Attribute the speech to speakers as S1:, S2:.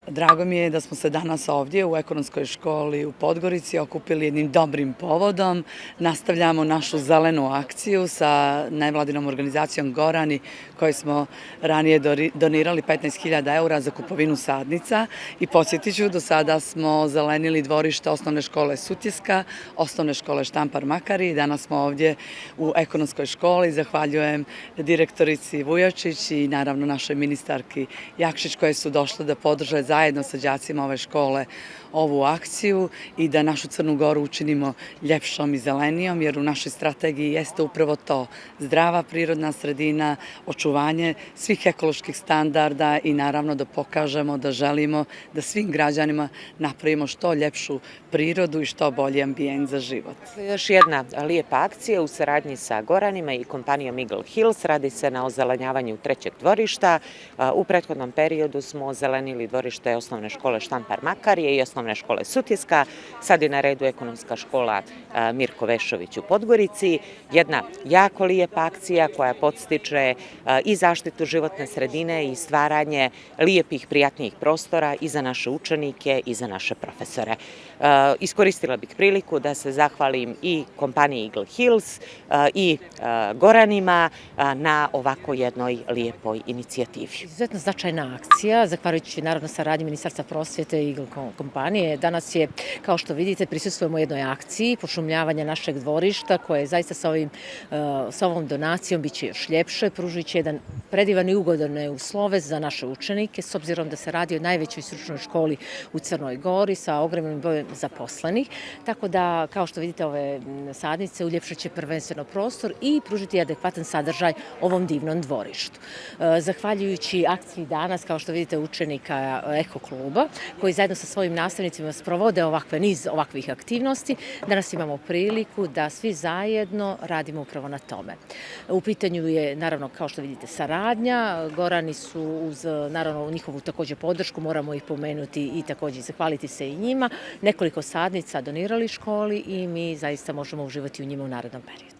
S1: Drago mi je da smo se danas ovdje u Ekonomskoj školi u Podgorici okupili jednim dobrim povodom. Nastavljamo našu zelenu akciju sa nevladinom organizacijom Gorani, kojoj smo ranije donirali 15.000 eura za kupovinu sadnica. I podsjetit ću, do sada smo zelenili dvorište osnovne škole Sutjeska, osnovne škole Štampar Makari. Danas smo ovdje u Ekonomskoj školi. Zahvaljujem direktorici Vujačić i naravno našoj ministarki Jakšić, koje su došle da podrže zajedno sa đacima ove škole ovu akciju i da našu Crnu Goru učinimo ljepšom i zelenijom, jer u našoj strategiji jeste upravo to: zdrava prirodna sredina, očuvanje svih ekoloških standarda i naravno da pokažemo da želimo da svim građanima napravimo što ljepšu prirodu i što bolji ambijent za život.
S2: Još jedna lijepa akcija u saradnji sa Goranima i kompanijom Eagle Hills. Radi se na ozelenjavanju trećeg dvorišta. U prethodnom periodu smo ozelenili dvorište osnovne škole Štampar Makarije i osnovne škole Sutjeska. Sad je na redu ekonomska škola Mirko Vešović u Podgorici. Jedna jako lijepa akcija koja podstiče i zaštitu životne sredine i stvaranje lijepih, prijatnijih prostora i za naše učenike i za naše profesore. Iskoristila bih priliku da se zahvalim i kompaniji Eagle Hills i Goranima na ovako jednoj lijepoj inicijativi.
S3: Izuzetno značajna akcija, zahvaljujući naravno saradnji Ministarstva prosvjete i Eagle kompanije. Danas je, kao što vidite, prisustvujemo jednoj akciji pošumljavanja našeg dvorišta, koje zaista sa ovom donacijom bit će još ljepše, pružit će jedan predivan i ugodan uslove za naše učenike, s obzirom da se radi o najvećoj stručnoj školi u Crnoj Gori sa ogromnim brojem zaposlenih. Tako da, kao što vidite, ove sadnice uljepšat će prvenstveno prostor i pružiti adekvatan sadržaj ovom divnom dvorištu. Zahvaljujući akciji danas, kao što vidite, učenika Eko kluba, koji zajedno sa svojim nastavnicima sprovode niz ovakvih aktivnosti, danas imamo priliku da svi zajedno radimo upravo na tome. U pitanju je, naravno, kao što vidite, saradnja. Gorani su uz, naravno, njihovu također podršku, moramo ih pomenuti i također zahvaliti se i njima. Nekoliko sadnica donirali školi i mi zaista možemo uživati u njima u narednom periodu.